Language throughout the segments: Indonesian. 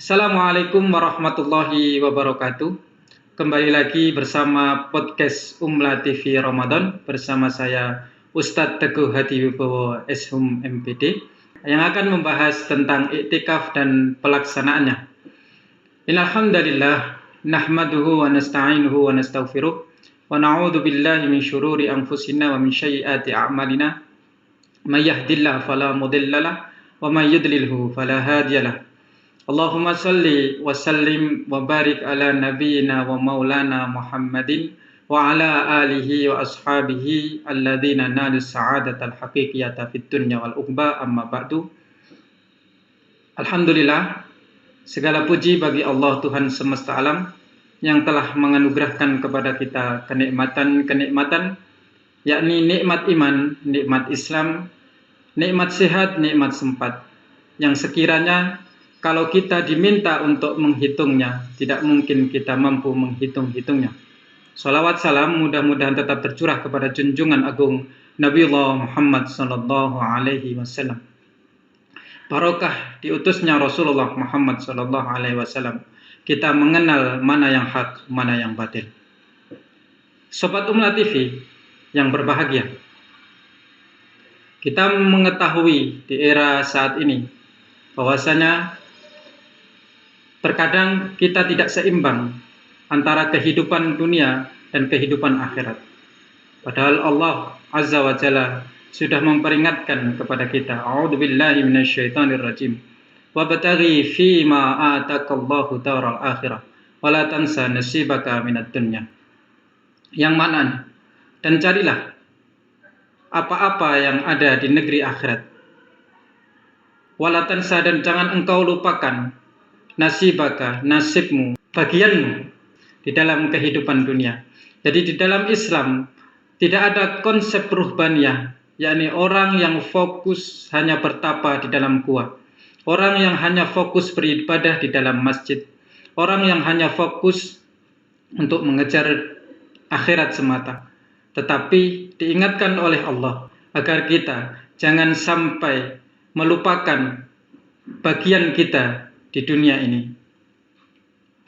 Assalamualaikum warahmatullahi wabarakatuh. Kembali lagi bersama podcast Umla TV Ramadan bersama saya Ustadz Teguh Hadiwibowo Eshum MPD yang akan membahas tentang iktikaf dan pelaksanaannya. Innalhamdalillah nahmaduhu wa nasta'inuhu wa nastaghfiruh wa na'udzu billahi min syururi anfusina wa min sayyiati a'malina. May yahdihillahu fala mudhillalah wa may yudlilhu fala hadiyalah. Allahumma salli wa sallim wa barik ala nabiyyina wa maulana Muhammadin wa ala alihi wa ashabihi alladzina nalu sa'adatal haqiqiyata fid dunya wal ukhba amma ba'du. Alhamdulillah, segala puji bagi Allah Tuhan semesta alam yang telah menganugerahkan kepada kita kenikmatan-kenikmatan, yakni nikmat iman, nikmat Islam, nikmat sehat, nikmat sempat, yang sekiranya kalau kita diminta untuk menghitungnya, tidak mungkin kita mampu menghitung-hitungnya. Salawat salam mudah-mudahan tetap tercurah kepada junjungan agung Nabiullah Muhammad sallallahu alaihi wasallam. Barokah diutusnya Rasulullah Muhammad sallallahu alaihi wasallam, kita mengenal mana yang hak, mana yang batil. Sobat Umla TV yang berbahagia, kita mengetahui di era saat ini bahwasanya terkadang kita tidak seimbang antara kehidupan dunia dan kehidupan akhirat. Padahal Allah Azza wa Jalla sudah memperingatkan kepada kita, a'udzubillahi minasyaitonirrajim. Wabtaghi fima atakallahu daral akhirah wa la tansa nasibaka minad dunya. Yang mana? Dan carilah apa-apa yang ada di negeri akhirat. Wa la tansa, dan jangan engkau lupakan nasibaka, nasibmu, bagianmu di dalam kehidupan dunia. Jadi di dalam Islam tidak ada konsep ruhbaniyah, yakni orang yang fokus hanya bertapa di dalam gua, orang yang hanya fokus beribadah di dalam masjid, orang yang hanya fokus untuk mengejar akhirat semata. Tetapi diingatkan oleh Allah agar kita jangan sampai melupakan bagian kita di dunia ini.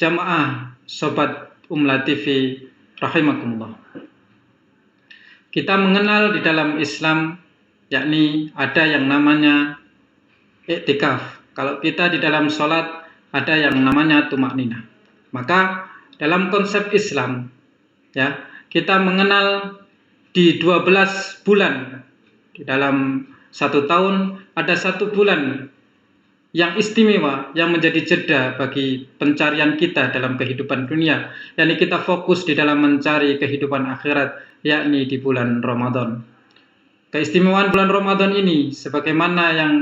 Jamaah Sobat Umla TV rahimakumullah. Kita mengenal di dalam Islam yakni ada yang namanya iktikaf. Kalau kita di dalam sholat ada yang namanya tumakninah. Maka dalam konsep Islam ya, kita mengenal di 12 bulan di dalam 1 tahun ada 1 bulan yang istimewa, yang menjadi jeda bagi pencarian kita dalam kehidupan dunia, yakni kita fokus di dalam mencari kehidupan akhirat, yakni di bulan Ramadan. Keistimewaan bulan Ramadan ini sebagaimana yang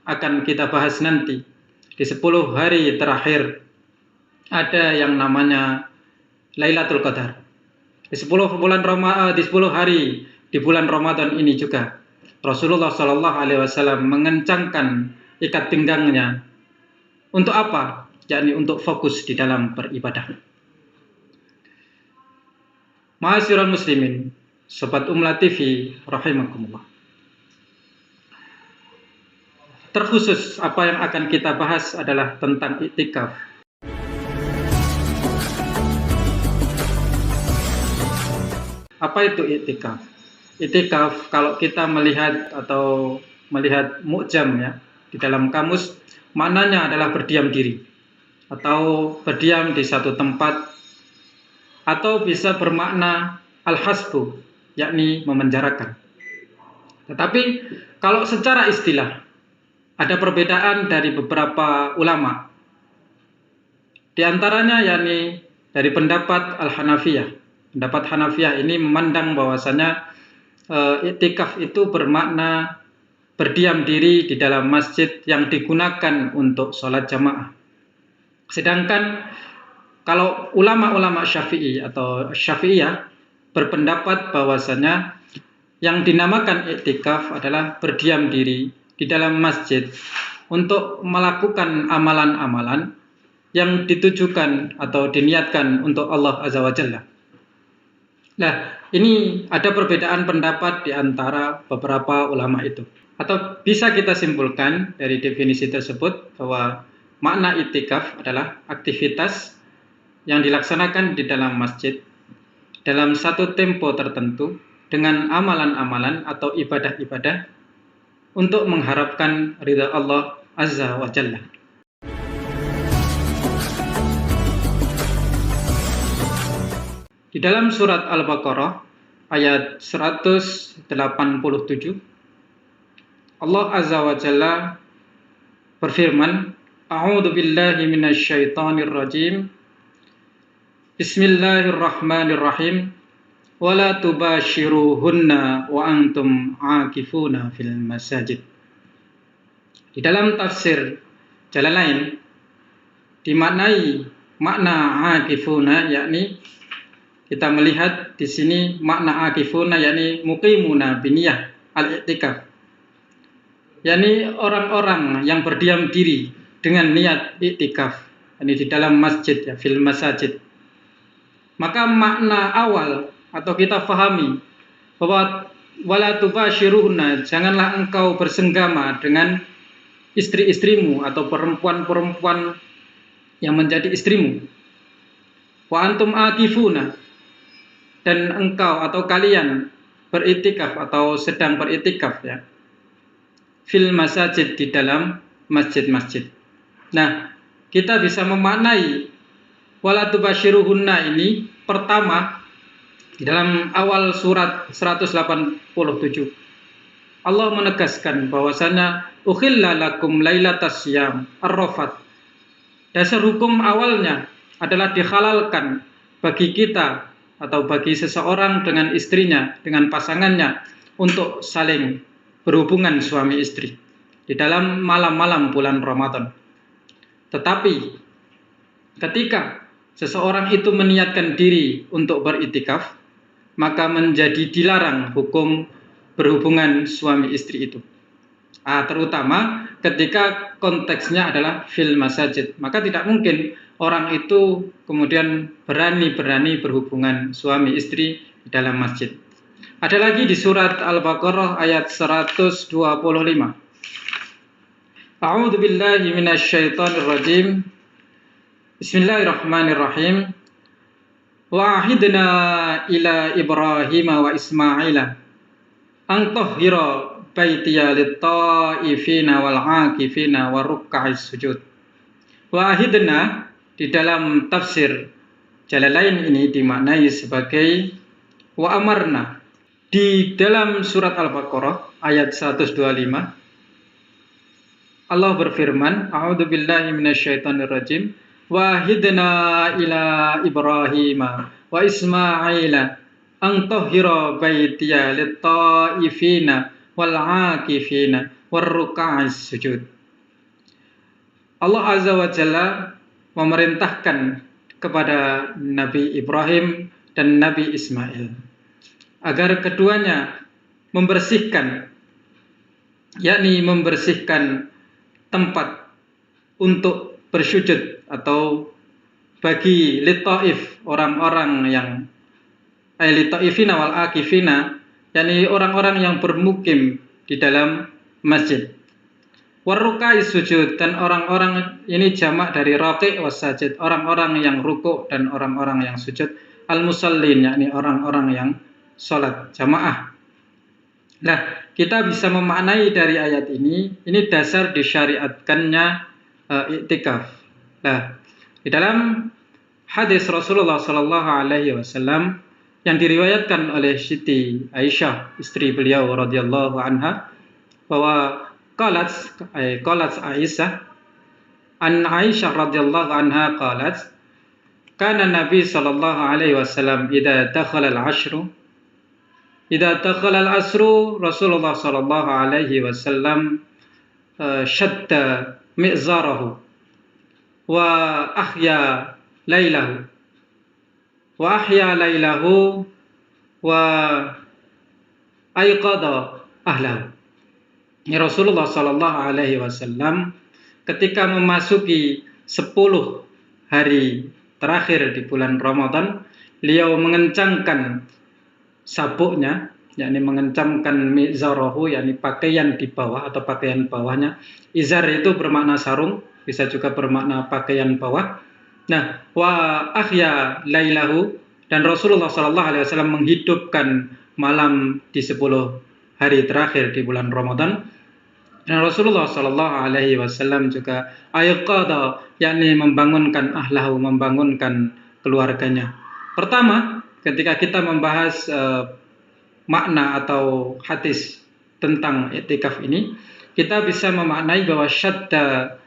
akan kita bahas nanti, di 10 hari terakhir ada yang namanya Lailatul Qadar. Di 10 hari di bulan Ramadan ini juga Rasulullah Shallallahu alaihi wasallam mengencangkan ikat pinggangnya. Untuk apa? Yakni untuk fokus di dalam beribadah. Ma'asyiral muslimin, Sobat Umla TV rahimakumullah. Terkhusus apa yang akan kita bahas adalah tentang iktikaf. Apa itu iktikaf? Iktikaf kalau kita melihat mu'jam ya, di dalam kamus maknanya adalah berdiam diri atau berdiam di satu tempat, atau bisa bermakna al-hasbu, yakni memenjarakan. Tetapi kalau secara istilah ada perbedaan dari beberapa ulama. Di antaranya yakni dari pendapat Al-Hanafiyah. Pendapat Hanafiyah ini memandang bahwasanya iktikaf itu bermakna berdiam diri di dalam masjid yang digunakan untuk sholat jamaah. Sedangkan kalau ulama-ulama Syafi'i atau Syafi'iyah berpendapat bahwasanya yang dinamakan iktikaf adalah berdiam diri di dalam masjid untuk melakukan amalan-amalan yang ditujukan atau diniatkan untuk Allah Azza wa Jalla. Nah, ini ada perbedaan pendapat di antara beberapa ulama itu. Atau bisa kita simpulkan dari definisi tersebut bahwa makna i'tikaf adalah aktivitas yang dilaksanakan di dalam masjid dalam satu tempo tertentu dengan amalan-amalan atau ibadah-ibadah untuk mengharapkan ridha Allah Azza wa Jalla. Di dalam surat Al-Baqarah ayat 187, Allah Azza wa Jalla berfirman, A'udzu billahi minasyaitonir rajim. Bismillahirrahmanirrahim. Wala tubashiruhunna wa antum aakifuna fil masajid. Di dalam tafsir Jalalain dimaknai makna aakifuna, yakni kita melihat di sini makna aakifuna yakni muqimuna biniyah al-i'tikaf, yakni orang-orang yang berdiam diri dengan niat i'tikaf, ini di dalam masjid, ya, fil masajid. Maka makna awal atau kita fahami bahwa wala tubashiruhunna, janganlah engkau bersenggama dengan istri-istrimu atau perempuan-perempuan yang menjadi istrimu. Wa antum akifuna, dan engkau atau kalian beriktikaf atau sedang beriktikaf, ya, fil masajid, di dalam masjid-masjid. Nah, kita bisa memaknai wala tubashiruhunna ini pertama di dalam awal surat 187. Allah menegaskan bahwasanya ukhilla lakum lailatas syiyam ar-rafat. Dasar hukum awalnya adalah dihalalkan bagi kita atau bagi seseorang dengan istrinya, dengan pasangannya, untuk saling berhubungan suami istri di dalam malam-malam bulan Ramadan. Tetapi ketika seseorang itu meniatkan diri untuk beriktikaf, maka menjadi dilarang hukum berhubungan suami istri itu. Terutama ketika konteksnya adalah fil masajid, maka tidak mungkin orang itu kemudian berani-berani berhubungan suami istri di dalam masjid. Ada lagi di surat Al-Baqarah ayat 125. A'udzu billahi minasyaitonir rajim. Bismillahirrahmanirrahim. Wa ahidna ila Ibrahim wa Ismaila an tahhira baitiya lit-ta'ifina wal 'akifina waruk'is sujud. Wa ahidna di dalam tafsir Jalalain ini dimaknai sebagai wa amarna. Di dalam surat Al-Baqarah ayat 125 Allah berfirman, A'udzu billahi minasyaitonir rajim. Wa ahidna ila Ibrahim wa Ismaila an tahhira baitiya lit-ta'ifina wal 'akifina waruk'is sujud. Allah Azza wa Jalla memerintahkan kepada Nabi Ibrahim dan Nabi Ismail agar keduanya membersihkan, yakni membersihkan tempat untuk bersujud atau bagi lit-ta'if, orang-orang yang lit-ta'ifina wal akifina, yakni orang-orang yang bermukim di dalam masjid. Waruk'is sujud, dan orang-orang ini jamak dari raqi' was sajid, orang-orang yang rukuk dan orang-orang yang sujud. Al-musallin, yakni orang-orang yang salat jamaah. Nah, kita bisa memaknai dari ayat ini dasar disyariatkannya i'tikaf. Nah, di dalam hadis Rasulullah sallallahu alaihi wasallam yang diriwayatkan oleh Siti Aisyah, istri beliau radhiyallahu anha, bahwa qalat Aisyah an Aisyah radhiyallahu anha qalat kana Nabi sallallahu alaihi wasallam idza dakhala al-asru Rasulullah sallallahu alaihi wasallam shadda mi'zarahu wa ahya lailahu wa ayqadha ahlahu. Rasulullah sallallahu alaihi wasallam ketika memasuki 10 hari terakhir di bulan Ramadan, beliau mengencangkan sabuknya, yakni mengencangkan mizarahu, yakni pakaian di bawah atau pakaian bawahnya. Izar itu bermakna sarung, bisa juga bermakna pakaian bawah. Nah, wa ahya lailahu, dan Rasulullah sallallahu alaihi wasallam menghidupkan malam di 10 hari terakhir di bulan Ramadan. Dan Rasulullah sallallahu alaihi wasallam juga ayqadha, yakni membangunkan ahlahu, membangunkan keluarganya. Pertama, ketika kita membahas makna atau hadis tentang i'tikaf ini, kita bisa memaknai bahwa syadda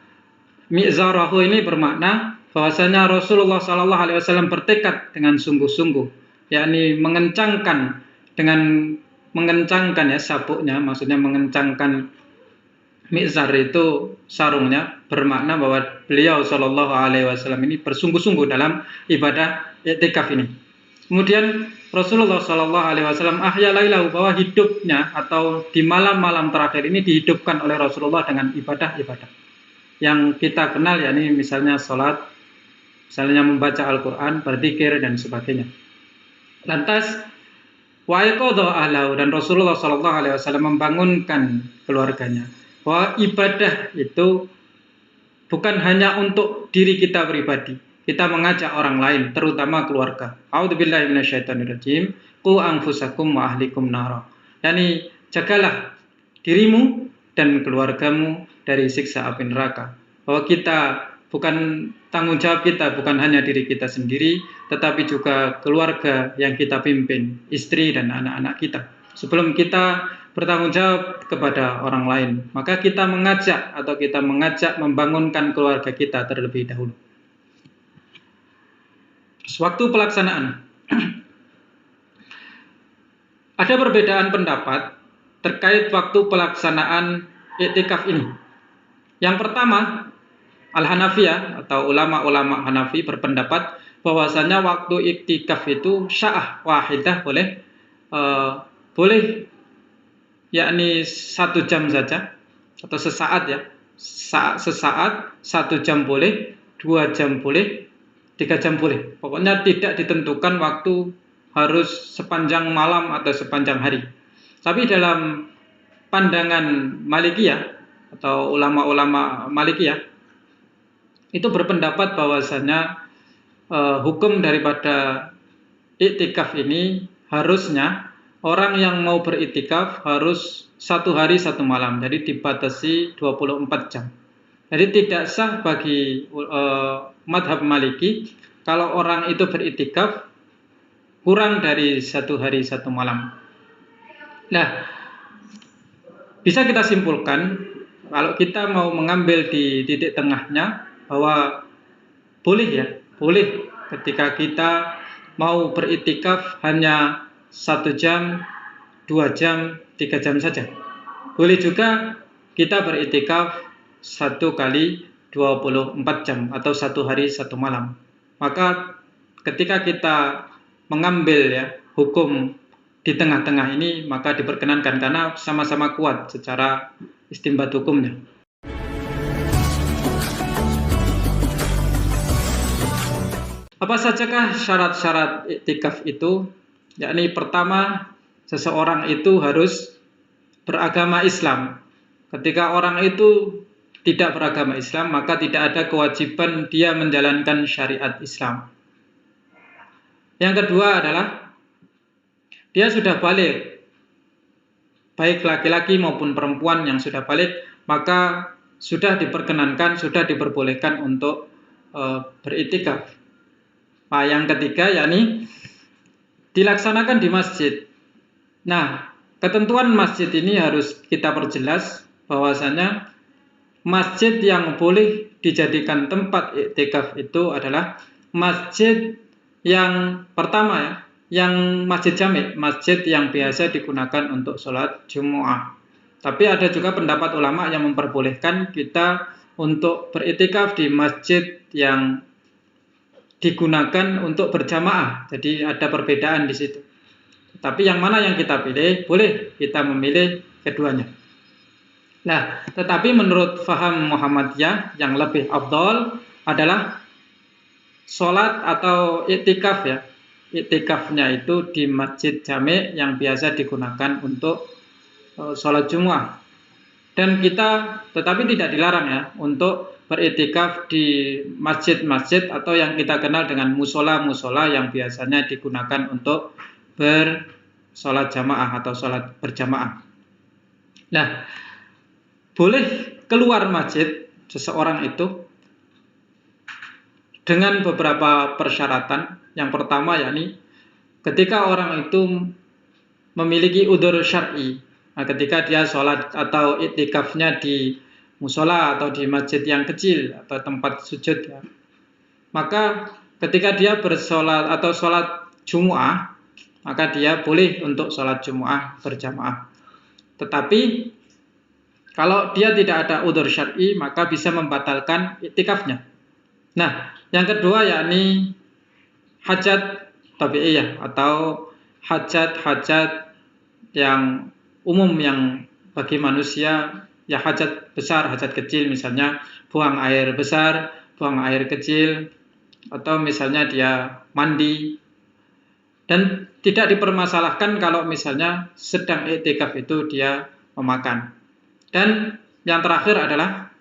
mi'zarahu ini bermakna bahwasanya Rasulullah sallallahu alaihi wasallam bertekad dengan sungguh-sungguh, yakni mengencangkan ya sabuknya, maksudnya mengencangkan mi'zar itu sarungnya, bermakna bahwa beliau sallallahu alaihi wasallam ini bersungguh-sungguh dalam ibadah i'tikaf ini. Kemudian Rasulullah sallallahu alaihi wasallam ahya lailahu, bahwa hidupnya atau di malam-malam terakhir ini dihidupkan oleh Rasulullah dengan ibadah-ibadah yang kita kenal, yakni misalnya salat, misalnya membaca Al-Qur'an, berzikir dan sebagainya. Lantas wa ayqadha ahlahu, dan Rasulullah sallallahu alaihi wasallam membangunkan keluarganya, bahwa ibadah itu bukan hanya untuk diri kita pribadi. Kita mengajak orang lain, terutama keluarga. A'udzubillahi minasyaitonirrajim. Qu anfusakum wa ahlikum nara. Yani jagalah dirimu dan keluargamu dari siksa api neraka. Bahwa kita bukan, tanggung jawab kita bukan hanya diri kita sendiri, tetapi juga keluarga yang kita pimpin, istri dan anak-anak kita. Sebelum kita bertanggung jawab kepada orang lain, maka kita mengajak membangunkan keluarga kita terlebih dahulu. Waktu pelaksanaan. Ada perbedaan pendapat terkait waktu pelaksanaan i'tikaf ini. Yang pertama, Al-Hanafiyah atau ulama-ulama Hanafi berpendapat bahwasanya waktu i'tikaf itu sya'ah wahidah, boleh yakni 1 jam saja atau sesaat ya. Sesaat, 1 jam boleh, 2 jam boleh, 3 jam boleh. Pokoknya tidak ditentukan waktu harus sepanjang malam atau sepanjang hari. Tapi dalam pandangan Malikiyah atau ulama-ulama Malikiyah itu berpendapat bahwasanya hukum daripada i'tikaf ini harusnya orang yang mau beriktikaf harus 1 hari 1 malam. Jadi dibatasi 24 jam. Jadi tidak sah bagi madhab Maliki kalau orang itu beriktikaf kurang dari 1 hari 1 malam. Nah, bisa kita simpulkan kalau kita mau mengambil di titik tengahnya bahwa boleh ketika kita mau beriktikaf hanya 1 jam, 2 jam, 3 jam saja. Boleh juga kita beriktikaf 1 kali 24 jam atau 1 hari 1 malam. Maka ketika kita mengambil ya hukum di tengah-tengah ini, maka diperkenankan karena sama-sama kuat secara istinbat hukumnya. Apa sajakah syarat-syarat i'tikaf itu? Yakni pertama, seseorang itu harus beragama Islam. Ketika orang itu tidak beragama Islam, maka tidak ada kewajiban dia menjalankan syariat Islam. Yang kedua adalah dia sudah balik, baik laki-laki maupun perempuan yang sudah balik, maka sudah diperkenankan, sudah diperbolehkan untuk beriktikaf. Nah, yang ketiga yakni dilaksanakan di masjid. Nah, ketentuan masjid ini harus kita perjelas bahwasanya masjid yang boleh dijadikan tempat i'tikaf itu adalah masjid yang pertama ya, yang masjid jami', masjid yang biasa digunakan untuk sholat Jumu'ah. Tapi ada juga pendapat ulama yang memperbolehkan kita untuk beriktikaf di masjid yang digunakan untuk berjamaah. Jadi ada perbedaan di situ. Tapi yang mana yang kita pilih? Boleh kita memilih keduanya. Nah, tetapi menurut faham Muhammadiyah yang lebih afdal adalah sholat atau i'tikaf ya. I'tikafnya itu di masjid jami' yang biasa digunakan untuk sholat Jumu'ah. Dan kita tetapi tidak dilarang ya untuk beriktikaf di masjid-masjid atau yang kita kenal dengan musola-musola yang biasanya digunakan untuk bersolat jamaah atau solat berjamaah. Nah, boleh keluar masjid seseorang itu dengan beberapa persyaratan. Yang pertama yakni ketika orang itu memiliki udzur syar'i. Nah, ketika dia sholat atau iktikafnya di musola atau di masjid yang kecil atau tempat sujud ya, maka ketika dia bersolat atau sholat Jumu'ah, maka dia boleh untuk sholat Jumu'ah berjamaah. Tetapi kalau dia tidak ada udzur syar'i, maka bisa membatalkan iktikafnya. Nah, yang kedua yakni hajat tabi'iyah atau hajat-hajat yang umum yang bagi manusia, ya hajat besar, hajat kecil, misalnya buang air besar, buang air kecil, atau misalnya dia mandi. Dan tidak dipermasalahkan kalau misalnya sedang iktikaf itu dia memakan. Dan yang terakhir adalah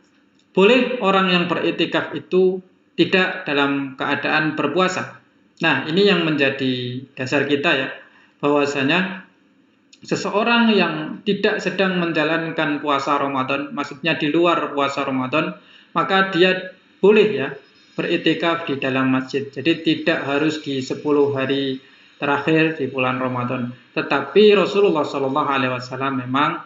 boleh orang yang beriktikaf itu tidak dalam keadaan berpuasa. Nah, ini yang menjadi dasar kita ya, bahwasanya seseorang yang tidak sedang menjalankan puasa Ramadan, maksudnya di luar puasa Ramadan, maka dia boleh ya beriktikaf di dalam masjid. Jadi tidak harus di 10 hari terakhir di bulan Ramadan. Tetapi Rasulullah SAW memang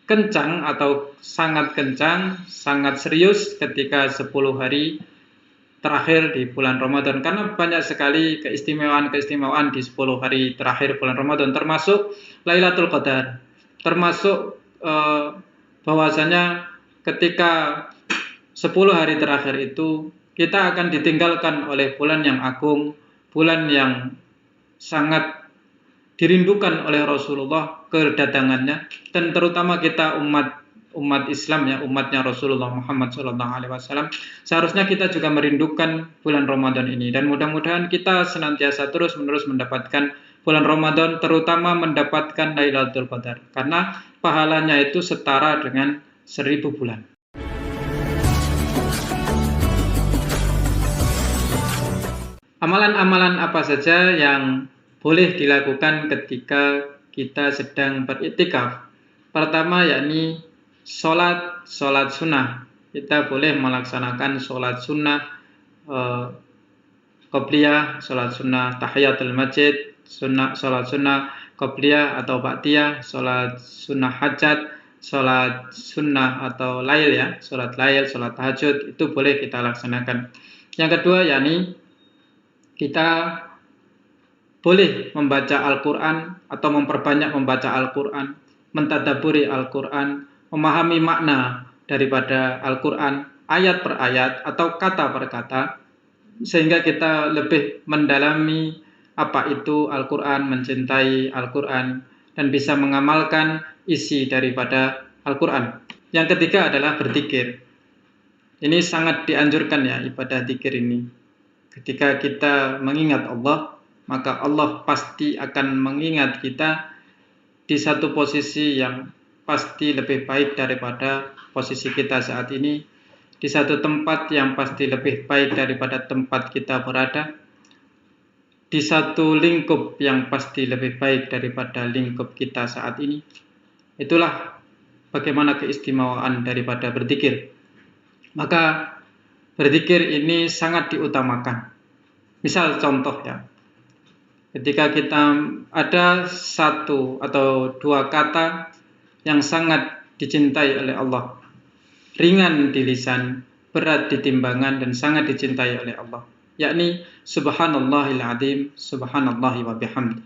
kencang atau sangat kencang, sangat serius ketika 10 hari terakhir di bulan Ramadan, karena banyak sekali keistimewaan di 10 hari terakhir bulan Ramadan, termasuk Lailatul Qadar, termasuk bahwasanya ketika 10 hari terakhir itu kita akan ditinggalkan oleh bulan yang agung, bulan yang sangat dirindukan oleh Rasulullah kedatangannya, dan terutama kita umat Islam ya, umatnya Rasulullah Muhammad SAW, seharusnya kita juga merindukan bulan Ramadan ini, dan mudah-mudahan kita senantiasa terus-menerus mendapatkan bulan Ramadan, terutama mendapatkan Lailatul Qadar, karena pahalanya itu setara dengan 1000 bulan. Amalan-amalan apa saja yang boleh dilakukan ketika kita sedang beriktikaf? Pertama yakni sholat sunnah. Kita boleh melaksanakan sholat sunnah qobliyah, sholat sunnah tahiyatul masjid, sholat sunnah qobliyah atau ba'diyah, sholat sunnah hajat, sholat sunnah atau lail ya, sholat lail, sholat tahajud, itu boleh kita laksanakan. Yang kedua yakni kita boleh membaca Al-Quran atau memperbanyak membaca Al-Quran, mentadaburi Al-Quran, memahami makna daripada Al-Quran, ayat per ayat atau kata per kata, sehingga kita lebih mendalami apa itu Al-Quran, mencintai Al-Quran, dan bisa mengamalkan isi daripada Al-Quran. Yang ketiga adalah berzikir. Ini sangat dianjurkan ya, ibadah zikir ini. Ketika kita mengingat Allah, maka Allah pasti akan mengingat kita di satu posisi yang pasti lebih baik daripada posisi kita saat ini, di satu tempat yang pasti lebih baik daripada tempat kita berada, di satu lingkup yang pasti lebih baik daripada lingkup kita saat ini. Itulah bagaimana keistimewaan daripada berzikir. Maka berzikir ini sangat diutamakan. Misal contoh ya, ketika kita ada satu atau dua kata yang sangat dicintai oleh Allah, ringan di lisan, berat di timbangan, dan sangat dicintai oleh Allah, yakni subhanallahil adzim, subhanallahi wa bihamdi.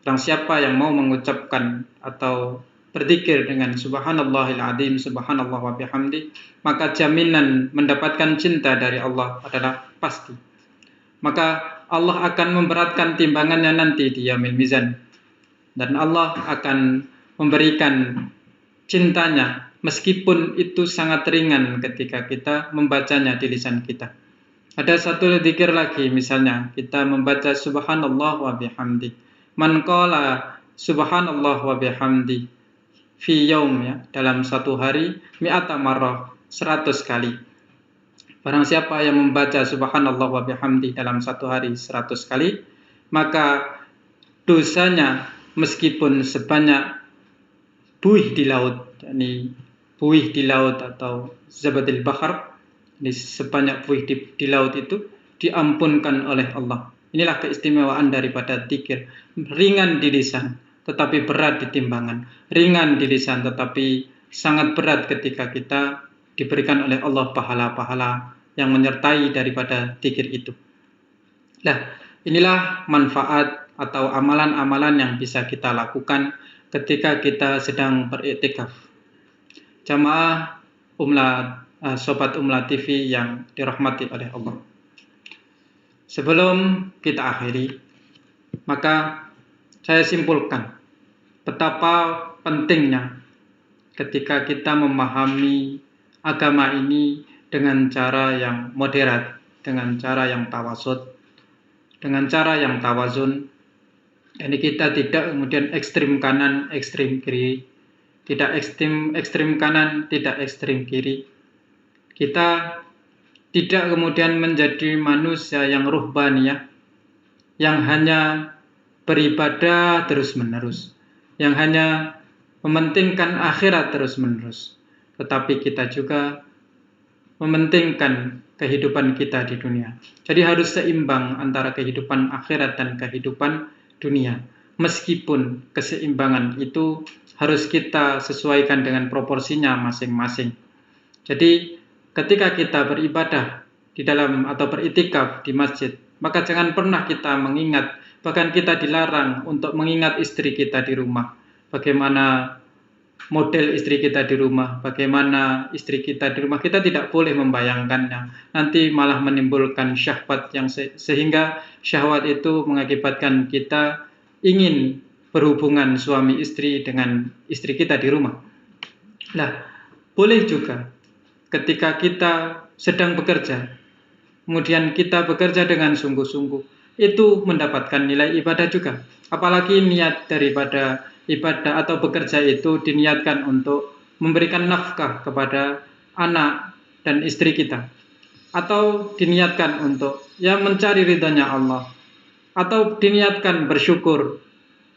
Barang siapa yang mau mengucapkan atau berzikir dengan subhanallahil adzim, subhanallah wa bihamdi, maka jaminan mendapatkan cinta dari Allah adalah pasti. Maka Allah akan memberatkan timbangannya nanti di yaumil mizan, dan Allah akan memberikan cintanya meskipun itu sangat ringan ketika kita membacanya di lisan kita. Ada satu zikir lagi, misalnya kita membaca subhanallah wa bihamdi. Man qala subhanallah wa bihamdi fi yaum, ya, dalam satu hari, mi'ata marrah, 100 kali. Barang siapa yang membaca subhanallah wa bihamdi dalam satu hari 100 kali, maka dosanya meskipun sebanyak buih di laut, yakni buih di laut atau zabadil bahar, ini sebanyak buih di laut itu diampunkan oleh Allah. Inilah keistimewaan daripada zikir. Ringan di lisan, tetapi berat di timbangan. Ringan di lisan, tetapi sangat berat ketika kita diberikan oleh Allah pahala-pahala yang menyertai daripada zikir itu. Nah, inilah manfaat atau amalan-amalan yang bisa kita lakukan ketika kita sedang beriktikaf. Jamaah Sobat Umla TV yang dirahmati oleh Allah. Sebelum kita akhiri, maka saya simpulkan betapa pentingnya ketika kita memahami agama ini dengan cara yang moderat, dengan cara yang tawasud, dengan cara yang tawazun. Ini kita tidak kemudian ekstrim kanan, ekstrim kiri, tidak ekstrim kanan, tidak ekstrim kiri. Kita tidak kemudian menjadi manusia yang ruhbaniyah, yang hanya beribadah terus-menerus, yang hanya mementingkan akhirat terus-menerus, tetapi kita juga mementingkan kehidupan kita di dunia. Jadi harus seimbang antara kehidupan akhirat dan kehidupan dunia. Meskipun keseimbangan itu harus kita sesuaikan dengan proporsinya masing-masing. Jadi ketika kita beribadah di dalam atau beritikaf di masjid, maka jangan pernah kita mengingat, bahkan kita dilarang untuk mengingat istri kita di rumah. Bagaimana model istri kita di rumah, bagaimana istri kita di rumah, kita tidak boleh membayangkannya. Nanti malah menimbulkan syahwat yang sehingga syahwat itu mengakibatkan kita ingin berhubungan suami istri dengan istri kita di rumah. Nah, boleh juga ketika kita sedang bekerja, kemudian kita bekerja dengan sungguh-sungguh, itu mendapatkan nilai ibadah juga. Apalagi niat daripada ibadah atau bekerja itu diniatkan untuk memberikan nafkah kepada anak dan istri kita, atau diniatkan untuk mencari ridhanya Allah, atau diniatkan bersyukur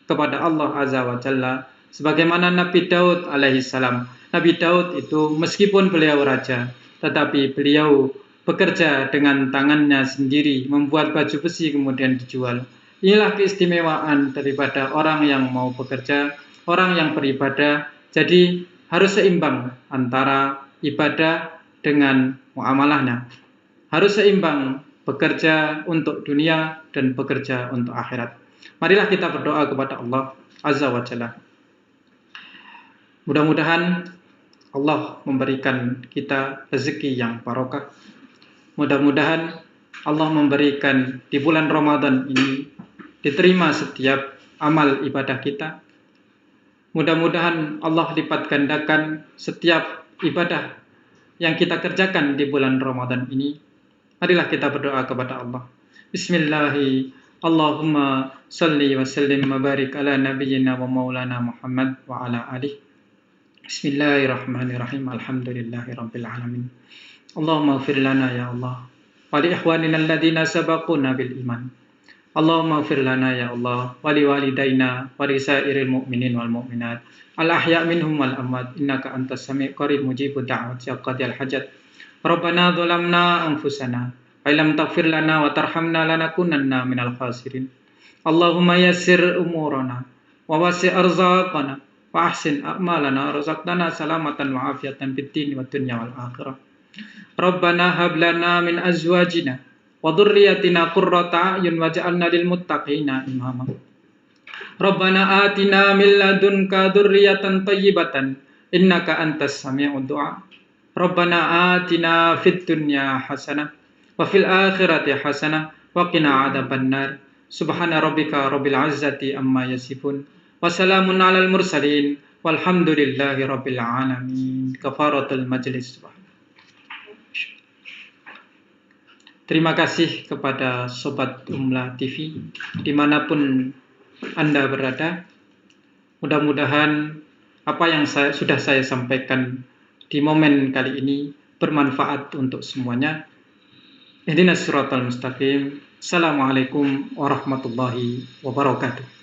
kepada Allah Azza wa Jalla, sebagaimana Nabi Daud alaihissalam. Nabi Daud itu meskipun beliau raja, tetapi beliau bekerja dengan tangannya sendiri, membuat baju besi kemudian dijual. Inilah keistimewaan daripada orang yang mau bekerja, orang yang beribadah. Jadi harus seimbang antara ibadah dengan muamalahnya. Harus seimbang bekerja untuk dunia dan bekerja untuk akhirat. Marilah kita berdoa kepada Allah Azza wa Jalla. Mudah-mudahan Allah memberikan kita rezeki yang barokah. Mudah-mudahan Allah memberikan di bulan Ramadan ini diterima setiap amal ibadah kita. Mudah-mudahan Allah lipat gandakan setiap ibadah yang kita kerjakan di bulan Ramadan ini. Marilah kita berdoa kepada Allah. Bismillahirrahmanirrahim. Allahumma salli wa sallim wa barik ala nabiyyina wa maulana Muhammad wa ala alihi. Bismillahirrahmanirrahim. Alhamdulillahi rabbil alamin. Allahumma ighfir lana ya Allah wa li ikhwanina alladhina sabaquna bil iman. Allahumma ighfir lana ya Allah wa li walidayna wa li sairil mu'minin wal mu'minat al ahya' minhum wal amwat innaka antas sami' qarib mujibud da'wat ya qadiyal hajat. Rabbana dhalamna anfusana wa illam taghfir lana wa tarhamna lanakunanna minal khasirin. Allahumma yassir umurana wa wasi' arzaqana wa ahsin a'malana razaqtana salamatan wa afiatan fid din wad dunya wal akhirah. Rabbana hab lana min azwajina wa dhurriyyatina qurrata a'yun waj'alna lil muttaqina imama. Rabbana atina min ladunka dhurriyyatan thayyibatan innaka antas sami'ud du'a. Rabbana atina fid dunya hasanah wa fil akhirati hasanah wa qina adzabannar. Subhana rabbika rabbil izzati amma yasifun wa salamun alal mursalin walhamdulillahi rabbil alamin. Kafaratul majlis. Terima kasih kepada Sobat Umla TV dimanapun Anda berada. Mudah-mudahan apa yang sudah saya sampaikan di momen kali ini bermanfaat untuk semuanya. Ihdinas siratal mustaqim. Assalamualaikum warahmatullahi wabarakatuh.